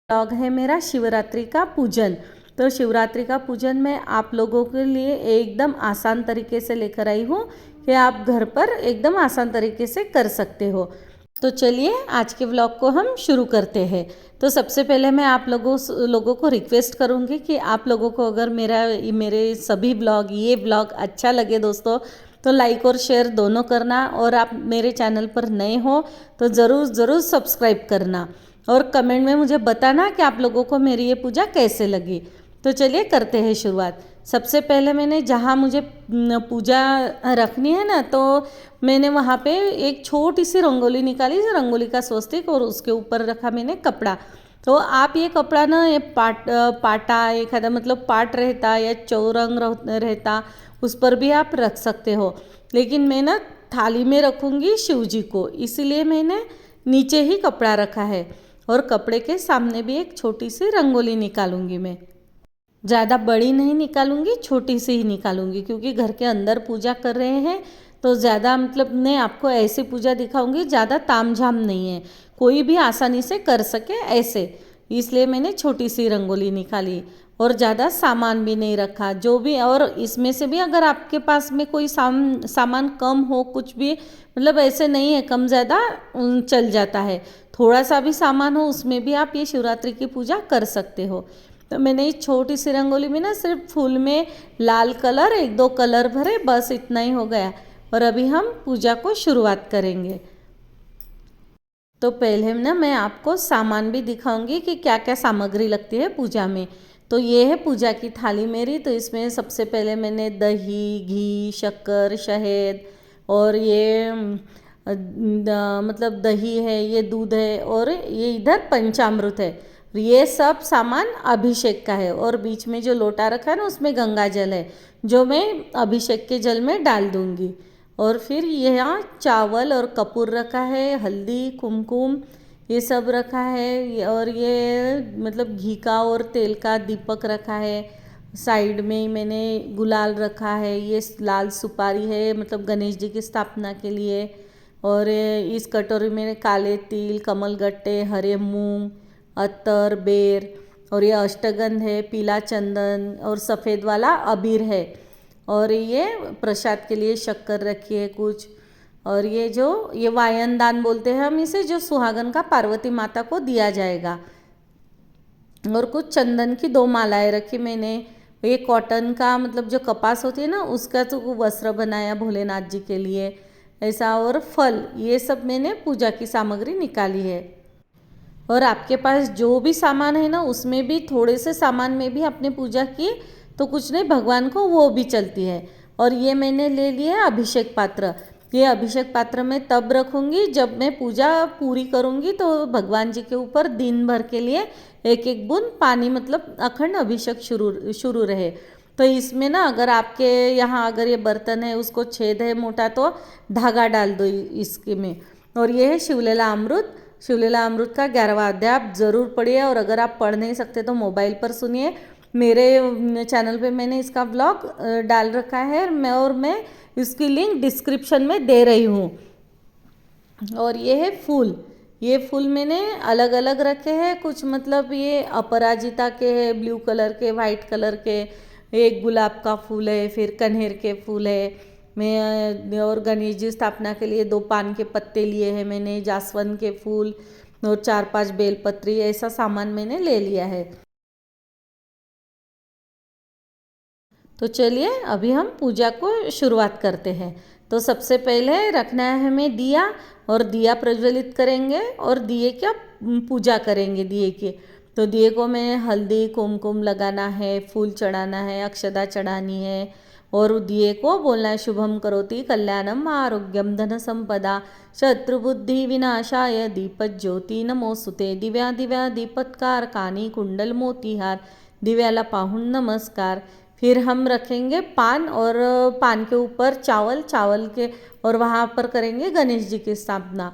Blog है मेरा शिवरात्रि का पूजन। तो शिवरात्रि का पूजन मैं आप लोगों के लिए एकदम आसान तरीके से लेकर आई हूँ कि आप घर पर एकदम आसान तरीके से कर सकते हो। तो चलिए आज के व्लॉग को हम शुरू करते हैं। तो सबसे पहले मैं आप लोगों को रिक्वेस्ट करूँगी कि आप लोगों को अगर मेरे सभी ब्लॉग ये ब्लॉग अच्छा लगे दोस्तों, तो लाइक और शेयर दोनों करना, और आप मेरे चैनल पर नए हो तो ज़रूर सब्सक्राइब करना, और कमेंट में मुझे बताना कि आप लोगों को मेरी ये पूजा कैसे लगी। तो चलिए करते हैं शुरुआत। सबसे पहले मैंने जहाँ मुझे पूजा रखनी है ना, तो मैंने वहाँ पे एक छोटी सी रंगोली निकाली, रंगोली का स्वस्तिक, और उसके ऊपर रखा मैंने कपड़ा। तो आप ये कपड़ा ना, ये पाटा एखादा मतलब पाट रहता या चौरंग रहता, उस पर भी आप रख सकते हो, लेकिन मैं ना थाली में रखूँगी शिव जी को, इसीलिए मैंने नीचे ही कपड़ा रखा है। और कपड़े के सामने भी एक छोटी सी रंगोली निकालूंगी मैं। ज़्यादा बड़ी नहीं निकालूंगी, छोटी सी ही निकालूंगी, क्योंकि घर के अंदर पूजा कर रहे हैं तो ज़्यादा मतलब मैं आपको ऐसी पूजा दिखाऊंगी, ज़्यादा तामझाम नहीं है, कोई भी आसानी से कर सके ऐसे, इसलिए मैंने छोटी सी रंगोली निकाली। और ज़्यादा सामान भी नहीं रखा, जो भी, और इसमें से भी अगर आपके पास में कोई सामान कम हो, कुछ भी मतलब ऐसे नहीं है, कम ज़्यादा चल जाता है, थोड़ा सा भी सामान हो उसमें भी आप ये शिवरात्रि की पूजा कर सकते हो। तो मैंने इस छोटी सी रंगोली में ना सिर्फ फूल में लाल कलर, एक दो कलर भरे, बस इतना ही हो गया। और अभी हम पूजा को शुरुआत करेंगे। तो पहले ना मैं आपको सामान भी दिखाऊंगी कि क्या क्या सामग्री लगती है पूजा में। तो ये है पूजा की थाली मेरी। तो इसमें सबसे पहले मैंने दही, घी, शक्कर, शहद, और ये मतलब दही है, ये दूध है, और ये इधर पंचामृत है। ये सब सामान अभिषेक का है। और बीच में जो लोटा रखा है ना, उसमें गंगा जल है, जो मैं अभिषेक के जल में डाल दूंगी। और फिर यहाँ चावल और कपूर रखा है, हल्दी, कुमकुम, ये सब रखा है। और ये मतलब घी का और तेल का दीपक रखा है। साइड में ही मैंने गुलाल रखा है, ये लाल सुपारी है मतलब गणेश जी की स्थापना के लिए। और इस कटोरी में काले तिल, कमलगट्टे, हरे मूंग, अत्तर, बेर, और ये अष्टगंध है, पीला चंदन, और सफ़ेद वाला अबीर है। और ये प्रसाद के लिए शक्कर रखी है कुछ। और ये वायन दान बोलते हैं हम इसे, जो सुहागन का पार्वती माता को दिया जाएगा। और कुछ चंदन की 2 मालाएं रखी मैंने। ये कॉटन का मतलब जो कपास होती है ना, उसका तो वस्त्र बनाया भोलेनाथ जी के लिए ऐसा। और फल, ये सब मैंने पूजा की सामग्री निकाली है। और आपके पास जो भी सामान है ना, उसमें भी थोड़े से सामान में भी आपने पूजा की तो कुछ नहीं, भगवान को वो भी चलती है। और ये मैंने ले लिया है अभिषेक पात्र। ये अभिषेक पात्र मैं तब रखूँगी जब मैं पूजा पूरी करूँगी, तो भगवान जी के ऊपर दिन भर के लिए एक एक बूंद पानी मतलब अखंड अभिषेक शुरू रहे। तो इसमें ना, अगर आपके यहाँ अगर ये बर्तन है उसको छेद है मोटा, तो धागा डाल दो इसके में। और ये है शिवलीला अमृत। शिवलीला अमृत का 11वां अध्याय आप ज़रूर पढ़िए, और अगर आप पढ़ नहीं सकते तो मोबाइल पर सुनिए। मेरे चैनल पे मैंने इसका व्लॉग डाल रखा है, मैं इसकी लिंक डिस्क्रिप्शन में दे रही हूँ। और ये है फूल। ये फूल मैंने अलग अलग रखे हैं, कुछ मतलब ये अपराजिता के हैं, ब्लू कलर के, वाइट कलर के, एक गुलाब का फूल है, फिर कन्हेर के फूल है मैं। और गणेश जी स्थापना के लिए 2 पान के पत्ते लिए हैं मैंने, जासवंत के फूल, और 4-5 बेलपत्री, ऐसा सामान मैंने ले लिया है। तो चलिए अभी हम पूजा को शुरुआत करते हैं। तो सबसे पहले रखना है हमें दिया, और दिया प्रज्वलित करेंगे, और दिए क्या पूजा करेंगे दिए की। तो दिए को मैं हल्दी कुमकुम लगाना है, फूल चढ़ाना है, अक्षदा चढ़ानी है, और दिए को बोलना है शुभम करोति कल्याणम आरोग्यम धन संपदा शत्रुबुद्धि विनाशाय दीपज्योति नमोस्तुते। दिव्या दिव्या दीपत्कार कानी कुंडल मोतीहार, दिव्याला पाहून नमस्कार। फिर हम रखेंगे पान, और पान के ऊपर चावल के, और वहाँ पर करेंगे गणेश जी की स्थापना।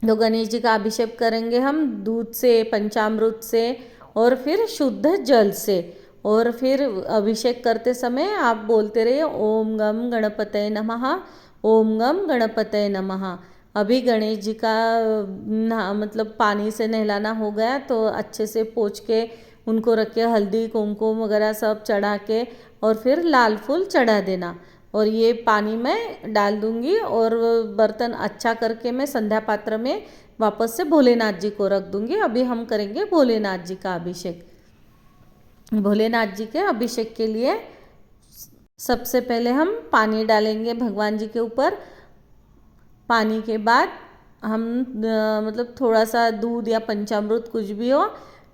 तो गणेश जी का अभिषेक करेंगे हम दूध से, पंचामृत से, और फिर शुद्ध जल से। और फिर अभिषेक करते समय आप बोलते रहिए ओम गम गणपतये नमः, ओम गम गणपतये नमः। अभी गणेश जी का मतलब पानी से नहलाना हो गया, तो अच्छे से पोंछ के उनको रख के हल्दी कुमकुम वगैरह सब चढ़ा के और फिर लाल फूल चढ़ा देना। और ये पानी में डाल दूंगी और बर्तन अच्छा करके मैं संध्या पात्र में वापस से भोलेनाथ जी को रख दूंगी। अभी हम करेंगे भोलेनाथ जी का अभिषेक। भोलेनाथ जी के अभिषेक के लिए सबसे पहले हम पानी डालेंगे भगवान जी के ऊपर। पानी के बाद हम मतलब थोड़ा सा दूध या पंचामृत कुछ भी हो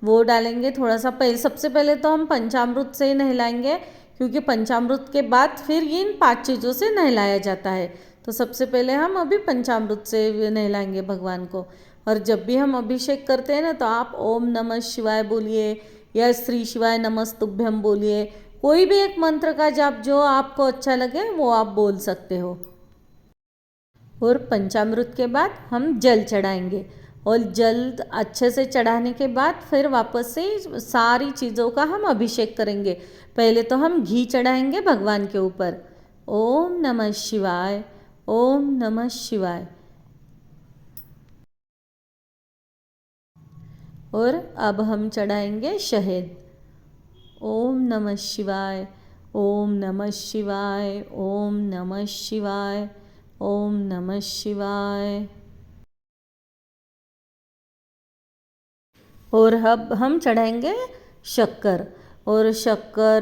वो डालेंगे। थोड़ा सा सबसे पहले तो हम पंचामृत से ही नहलाएंगे, क्योंकि पंचामृत के बाद फिर इन 5 चीज़ों से नहलाया जाता है। तो सबसे पहले हम अभी पंचामृत से नहलाएंगे भगवान को। और जब भी हम अभिषेक करते हैं ना, तो आप ओम नमः शिवाय बोलिए या श्री शिवाय नमस्तुभ्यम बोलिए। कोई भी एक मंत्र का जाप जो आपको अच्छा लगे वो आप बोल सकते हो। और पंचामृत के बाद हम जल चढ़ाएंगे। और जल अच्छे से चढ़ाने के बाद फिर वापस से सारी चीज़ों का हम अभिषेक करेंगे। पहले तो हम घी चढ़ाएंगे भगवान के ऊपर। ओम नमः शिवाय, ओम नमः शिवाय। और अब हम चढ़ाएंगे शहद। ओम नमः शिवाय, ओम नमः शिवाय, ओम नमः शिवाय, ओम नमः शिवाय। और अब हम चढ़ाएंगे शक्कर। और शक्कर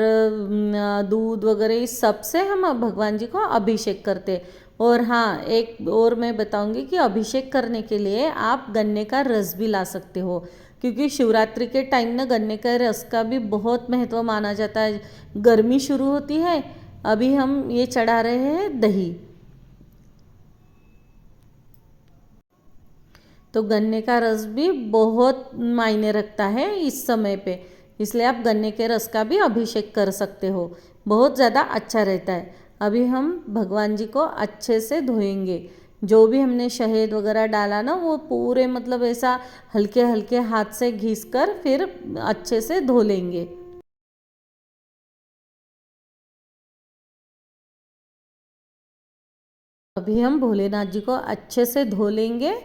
दूध वगैरह इस सब से हम भगवान जी को अभिषेक करते। और हाँ, एक और मैं बताऊंगी कि अभिषेक करने के लिए आप गन्ने का रस भी ला सकते हो, क्योंकि शिवरात्रि के टाइम ना गन्ने का रस का भी बहुत महत्व माना जाता है। गर्मी शुरू होती है। अभी हम ये चढ़ा रहे हैं दही। तो गन्ने का रस भी बहुत मायने रखता है इस समय पे, इसलिए आप गन्ने के रस का भी अभिषेक कर सकते हो, बहुत ज़्यादा अच्छा रहता है। अभी हम भगवान जी को अच्छे से धोएंगे। जो भी हमने शहद वगैरह डाला ना, वो पूरे मतलब ऐसा हल्के हल्के हाथ से घिस कर फिर अच्छे से धो लेंगे। अभी हम भोलेनाथ जी को अच्छे से धो लेंगे।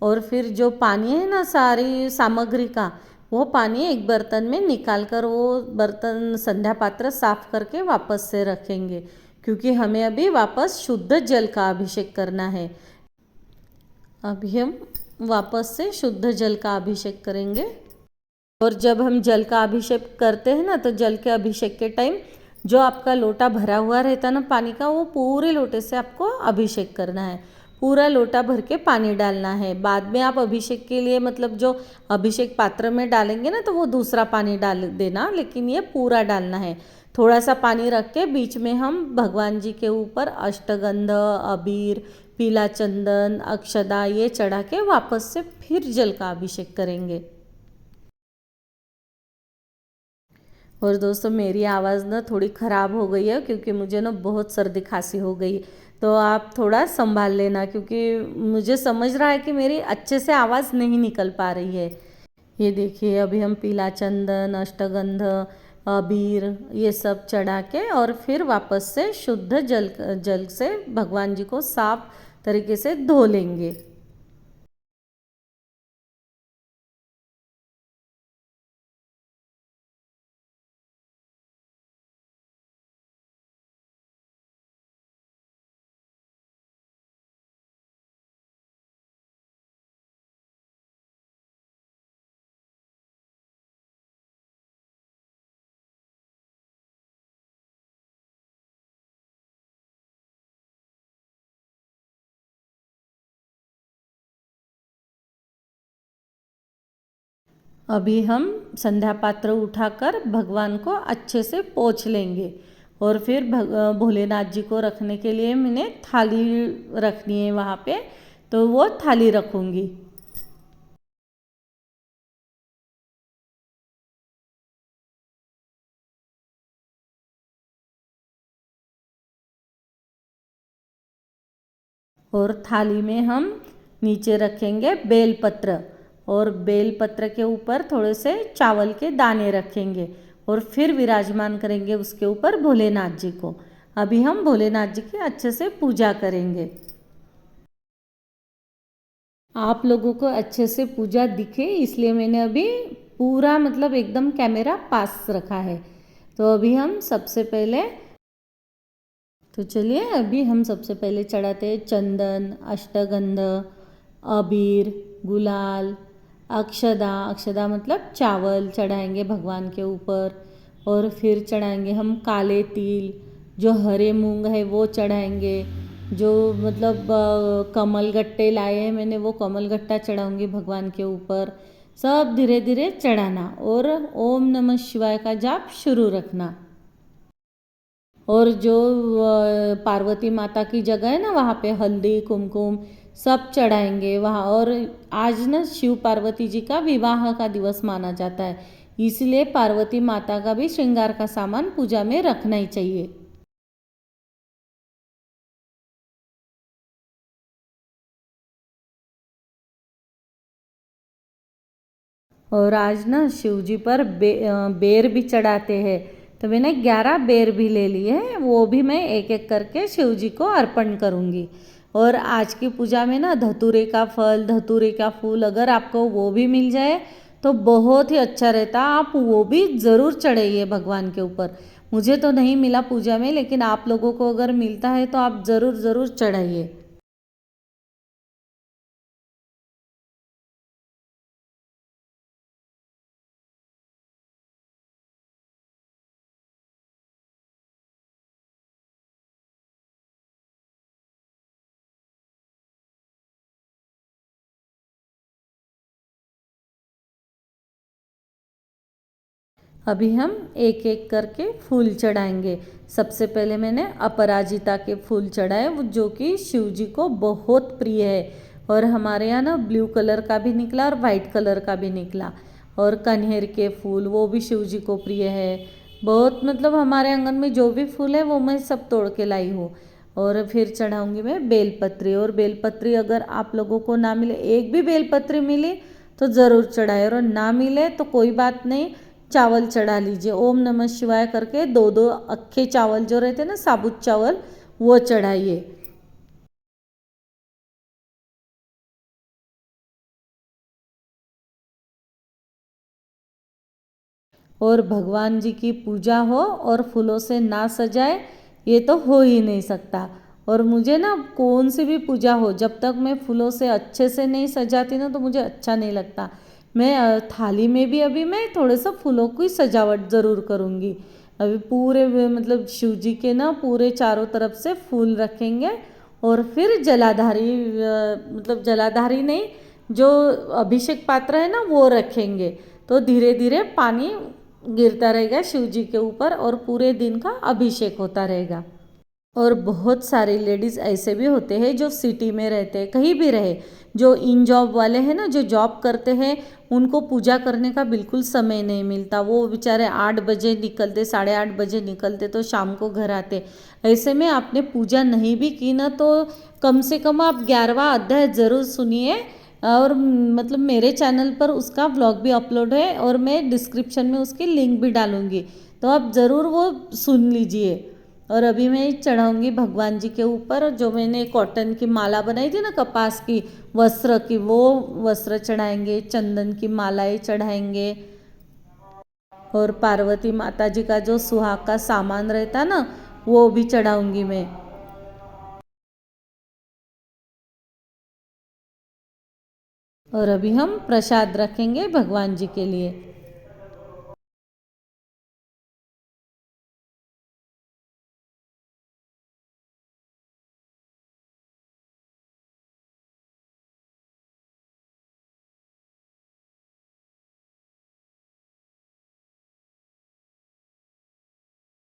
और फिर जो पानी है ना सारी सामग्री का, वो पानी एक बर्तन में निकाल कर वो बर्तन संध्या पात्र साफ करके वापस से रखेंगे, क्योंकि हमें अभी वापस शुद्ध जल का अभिषेक करना है। अभी हम वापस से शुद्ध जल का अभिषेक करेंगे। और जब हम जल का अभिषेक करते हैं ना, तो जल के अभिषेक के टाइम जो आपका लोटा भरा हुआ रहता है ना पानी का, वो पूरे लोटे से आपको अभिषेक करना है। पूरा लोटा भर के पानी डालना है। बाद में आप अभिषेक के लिए मतलब जो अभिषेक पात्र में डालेंगे ना, तो वो दूसरा पानी डाल देना, लेकिन ये पूरा डालना है। थोड़ा सा पानी रख के बीच में हम भगवान जी के ऊपर अष्टगंध, अबीर, पीला चंदन, अक्षदा ये चढ़ा के वापस से फिर जल का अभिषेक करेंगे। और दोस्तों, मेरी आवाज़ ना थोड़ी ख़राब हो गई है, क्योंकि मुझे ना बहुत सर्दी खांसी हो गई। तो आप थोड़ा संभाल लेना, क्योंकि मुझे समझ रहा है कि मेरी अच्छे से आवाज़ नहीं निकल पा रही है। ये देखिए, अभी हम पीला चंदन, अष्टगंध, अबीर ये सब चढ़ा के और फिर वापस से शुद्ध जल से भगवान जी को साफ तरीके से धो लेंगे। अभी हम संध्या पात्र उठाकर भगवान को अच्छे से पोंछ लेंगे। और फिर भोलेनाथ जी को रखने के लिए मैंने थाली रखनी है वहाँ पे, तो वो थाली रखूँगी। और थाली में हम नीचे रखेंगे बेलपत्र। और बेलपत्र के ऊपर थोड़े से चावल के दाने रखेंगे। और फिर विराजमान करेंगे उसके ऊपर भोलेनाथ जी को। अभी हम भोलेनाथ जी की अच्छे से पूजा करेंगे। आप लोगों को अच्छे से पूजा दिखे इसलिए मैंने अभी पूरा मतलब एकदम कैमरा पास रखा है। तो अभी हम सबसे पहले तो चलिए अभी हम सबसे पहले चढ़ाते हैं चंदन, अष्टगंध, अबीर, गुलाल, अक्षदा। अक्षदा मतलब चावल चढ़ाएंगे भगवान के ऊपर। और फिर चढ़ाएंगे हम काले तिल, जो हरे मूंग है वो चढ़ाएंगे। जो मतलब कमल गट्टे लाए हैं मैंने, वो कमल गट्टा चढ़ाऊंगी भगवान के ऊपर। सब धीरे धीरे चढ़ाना और ओम नमः शिवाय का जाप शुरू रखना। और जो पार्वती माता की जगह है ना, वहाँ पे हल्दी कुमकुम सब चढ़ाएंगे वहाँ। और आज ना शिव पार्वती जी का विवाह का दिवस माना जाता है, इसलिए पार्वती माता का भी श्रृंगार का सामान पूजा में रखना ही चाहिए। और आज ना शिव जी पर बेर भी चढ़ाते हैं, तो मैंने 11 बेर भी ले लिए हैं, वो भी मैं एक एक करके शिव जी को अर्पण करूँगी। और आज की पूजा में ना धतूरे का फल, धतूरे का फूल अगर आपको वो भी मिल जाए तो बहुत ही अच्छा रहता, आप वो भी ज़रूर चढ़ाइए भगवान के ऊपर। मुझे तो नहीं मिला पूजा में, लेकिन आप लोगों को अगर मिलता है तो आप ज़रूर ज़रूर चढ़ाइए। अभी हम एक एक करके फूल चढ़ाएंगे। सबसे पहले मैंने अपराजिता के फूल चढ़ाए, जो कि शिव जी को बहुत प्रिय है। और हमारे यहाँ ना ब्लू कलर का भी निकला और वाइट कलर का भी निकला। और कन्हेर के फूल, वो भी शिव जी को प्रिय है बहुत। मतलब हमारे आंगन में जो भी फूल है वो मैं सब तोड़ के लाई हूँ। और फिर चढ़ाऊँगी मैं बेलपत्री। और बेलपत्री अगर आप लोगों को ना मिले, एक भी बेलपत्री मिली तो ज़रूर चढ़ाए, और ना मिले तो कोई बात नहीं, चावल चढ़ा लीजिए। ओम नमः शिवाय करके दो दो अक्खे चावल जो रहते हैं ना, साबुत चावल, वो चढ़ाइए। और भगवान जी की पूजा हो और फूलों से ना सजाए, ये तो हो ही नहीं सकता। और मुझे ना कौन सी भी पूजा हो, जब तक मैं फूलों से अच्छे से नहीं सजाती ना तो मुझे अच्छा नहीं लगता। मैं थाली में भी अभी मैं थोड़े सा फूलों की सजावट ज़रूर करूँगी। अभी पूरे मतलब शिव जी के ना पूरे चारों तरफ से फूल रखेंगे। और फिर जलाधारी मतलब जलाधारी नहीं, जो अभिषेक पात्र है ना वो रखेंगे। तो धीरे धीरे पानी गिरता रहेगा शिव जी के ऊपर और पूरे दिन का अभिषेक होता रहेगा। और बहुत सारे लेडीज़ ऐसे भी होते हैं जो सिटी में रहते हैं, कहीं भी रहे, जो इन जॉब वाले हैं ना, जो जॉब करते हैं, उनको पूजा करने का बिल्कुल समय नहीं मिलता। वो बेचारे 8 बजे निकलते, 8:30 बजे निकलते तो शाम को घर आते। ऐसे में आपने पूजा नहीं भी की ना तो कम से कम आप 11वां अध्याय ज़रूर सुनिए। और मतलब मेरे चैनल पर उसका व्लॉग भी अपलोड है और मैं डिस्क्रिप्शन में उसकी लिंक भी डालूँगी, तो आप ज़रूर वो सुन लीजिए। और अभी मैं चढ़ाऊँगी भगवान जी के ऊपर जो मैंने कॉटन की माला बनाई थी ना, कपास की वस्त्र की, वो वस्त्र चढ़ाएंगे, चंदन की मालाएं चढ़ाएंगे। और पार्वती माता जी का जो सुहाग का सामान रहता ना, वो भी चढ़ाऊँगी मैं। और अभी हम प्रसाद रखेंगे भगवान जी के लिए।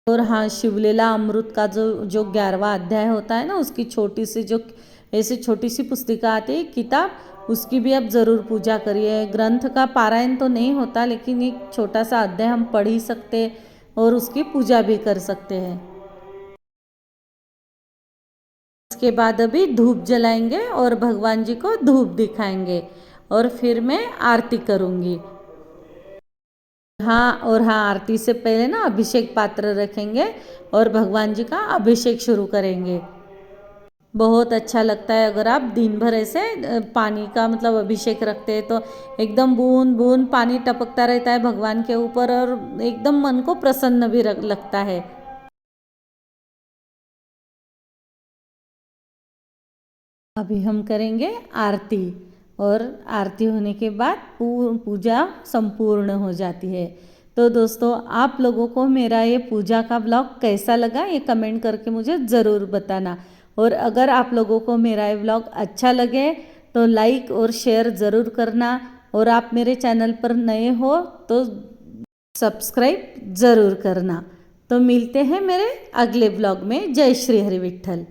और हाँ, शिवलीला अमृत का जो जो 11वां अध्याय होता है ना, उसकी छोटी सी जो ऐसे छोटी सी पुस्तिका आती है किताब, उसकी भी आप ज़रूर पूजा करिए। ग्रंथ का पारायण तो नहीं होता, लेकिन एक छोटा सा अध्याय हम पढ़ ही सकते हैं और उसकी पूजा भी कर सकते हैं। इसके बाद अभी धूप जलाएंगे और भगवान जी को धूप दिखाएंगे। और फिर मैं आरती करूँगी। हाँ, और हाँ, आरती से पहले ना अभिषेक पात्र रखेंगे और भगवान जी का अभिषेक शुरू करेंगे। बहुत अच्छा लगता है अगर आप दिन भर ऐसे पानी का मतलब अभिषेक रखते हैं तो एकदम बूंद बूंद पानी टपकता रहता है भगवान के ऊपर और एकदम मन को प्रसन्न भी लगता है। अभी हम करेंगे आरती और आरती होने के बाद पूजा संपूर्ण हो जाती है। तो दोस्तों आप लोगों को मेरा ये पूजा का ब्लॉग कैसा लगा ये कमेंट करके मुझे ज़रूर बताना। और अगर आप लोगों को मेरा ये ब्लॉग अच्छा लगे तो लाइक और शेयर ज़रूर करना। और आप मेरे चैनल पर नए हो तो सब्सक्राइब ज़रूर करना। तो मिलते हैं मेरे अगले ब्लॉग में। जय श्री हरि विठ्ठल।